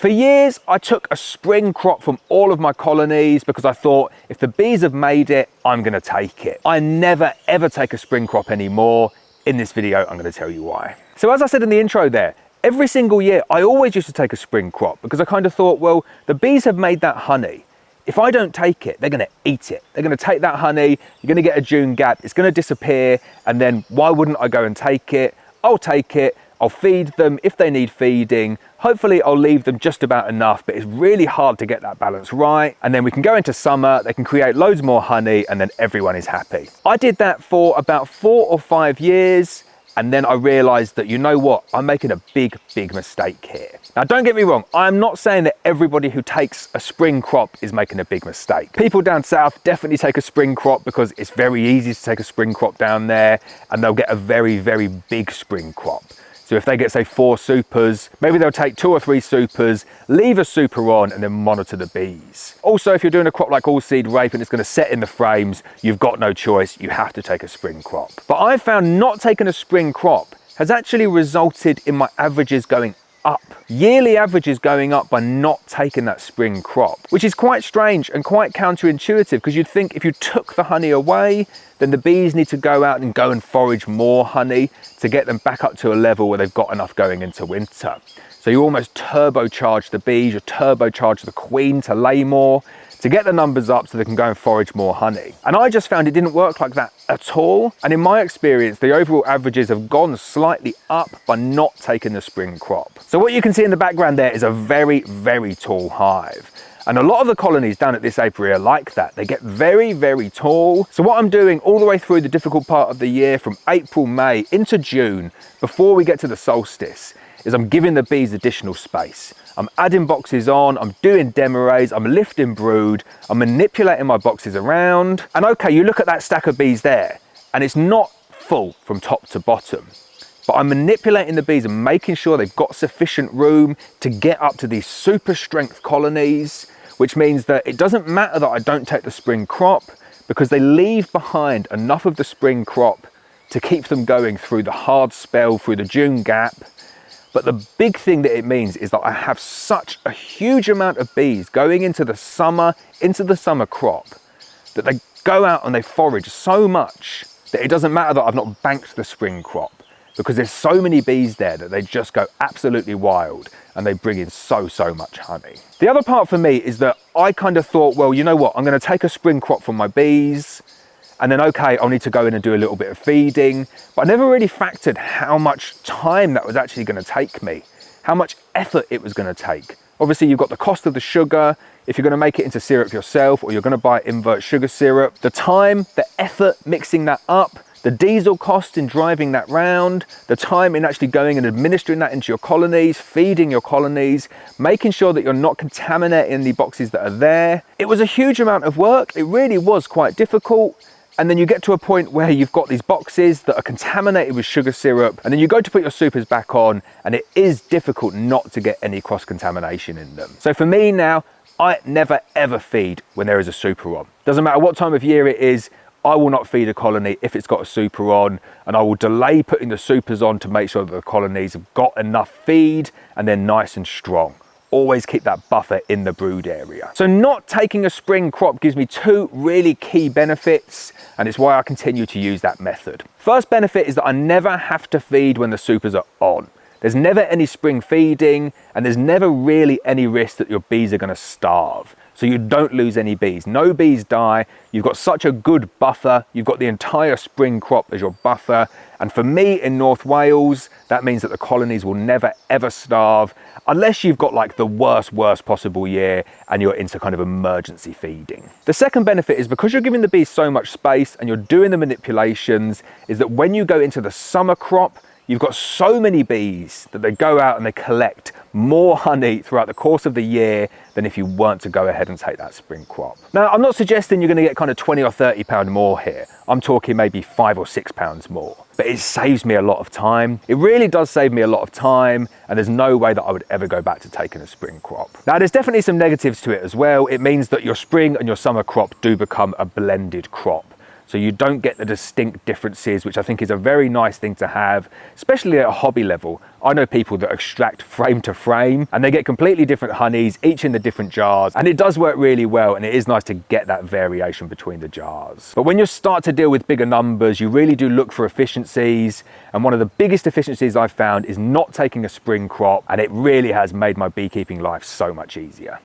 For years, I took a spring crop from all of my colonies because I thought if the bees have made it, I'm gonna take it. I never ever take a spring crop anymore. In this video, I'm gonna tell you why. So as I said in the intro there, every single year, I always used to take a spring crop because I kind of thought, well, the bees have made that honey. If I don't take it, they're gonna eat it. They're gonna take that honey, you're gonna get a June gap, it's gonna disappear, and then why wouldn't I go and take it? I'll take it, I'll feed them if they need feeding. Hopefully I'll leave them just about enough, but it's really hard to get that balance right. And then we can go into summer, they can create loads more honey, and then everyone is happy. I did that for about 4 or 5 years. And then I realized that, you know what, I'm making a big mistake here. Now, don't get me wrong, I'm not saying that everybody who takes a spring crop is making a big mistake. People down south definitely take a spring crop because it's very easy to take a spring crop down there, and they'll get a very big spring crop. So if they get, say, 4 supers, maybe they'll take 2 or 3 supers, leave a super on, and then monitor the bees. Also, if you're doing a crop like all seed rape and it's gonna set in the frames, you've got no choice, you have to take a spring crop. But I've found not taking a spring crop has actually resulted in my averages going up. Yearly averages going up by not taking that spring crop, which is quite strange and quite counterintuitive, because you'd think if you took the honey away, then the bees need to go out and forage more honey to get them back up to a level where they've got enough going into winter. So you almost turbocharge the bees, you turbocharge the queen to lay more, to get the numbers up so they can go and forage more honey. And I just found it didn't work like that at all. And in my experience, the overall averages have gone slightly up by not taking the spring crop. So what you can see in the background there is a very tall hive. And a lot of the colonies down at this apiary are like that. They get very tall. So what I'm doing all the way through the difficult part of the year, from April, May into June, before we get to the solstice, is I'm giving the bees additional space. I'm adding boxes on, I'm doing demarays, I'm lifting brood, I'm manipulating my boxes around. And okay, you look at that stack of bees there, and it's not full from top to bottom. But I'm manipulating the bees and making sure they've got sufficient room to get up to these super strength colonies, which means that it doesn't matter that I don't take the spring crop, because they leave behind enough of the spring crop to keep them going through the hard spell, through the June gap. But the big thing that it means is that I have such a huge amount of bees going into the summer crop, that they go out and they forage so much that it doesn't matter that I've not banked the spring crop, because there's so many bees there that they just go absolutely wild and they bring in so much honey. The other part for me is that I kind of thought, well, you know what, I'm going to take a spring crop from my bees, and then, okay, I'll need to go in and do a little bit of feeding. But I never really factored how much time that was actually going to take me, how much effort it was going to take. Obviously, you've got the cost of the sugar. If you're going to make it into syrup yourself, or you're going to buy invert sugar syrup, the time, the effort mixing that up, the diesel cost in driving that round, the time in actually going and administering that into your colonies, feeding your colonies, making sure that you're not contaminating the boxes that are there. It was a huge amount of work. It really was quite difficult. And then you get to a point where you've got these boxes that are contaminated with sugar syrup, and then you go to put your supers back on, and it is difficult not to get any cross-contamination in them. So for me now, I never ever feed when there is a super on. Doesn't matter what time of year it is, I will not feed a colony if it's got a super on, and I will delay putting the supers on to make sure that the colonies have got enough feed and they're nice and strong. Always keep that buffer in the brood area. So not taking a spring crop gives me 2 really key benefits, and it's why I continue to use that method. First benefit is that I never have to feed when the supers are on. There's never any spring feeding, and there's never really any risk that your bees are going to starve. So you don't lose any bees. No bees die. You've got such a good buffer. You've got the entire spring crop as your buffer. And for me in North Wales, that means that the colonies will never ever starve, unless you've got like the worst possible year and you're into kind of emergency feeding. The second benefit is, because you're giving the bees so much space and you're doing the manipulations, is that when you go into the summer crop, you've got so many bees that they go out and they collect more honey throughout the course of the year than if you weren't to go ahead and take that spring crop. Now, I'm not suggesting you're going to get kind of 20 or 30 pound more here. I'm talking maybe 5 or 6 pounds more. But it saves me a lot of time. It really does save me a lot of time, and there's no way that I would ever go back to taking a spring crop. Now, there's definitely some negatives to it as well. It means that your spring and your summer crop do become a blended crop. so you don't get the distinct differences, which I think is a very nice thing to have, especially at a hobby level. I know people that extract frame to frame and they get completely different honeys, each in the different jars, and it does work really well, and it is nice to get that variation between the jars. But when you start to deal with bigger numbers, you really do look for efficiencies, and one of the biggest efficiencies I've found is not taking a spring crop, and it really has made my beekeeping life so much easier.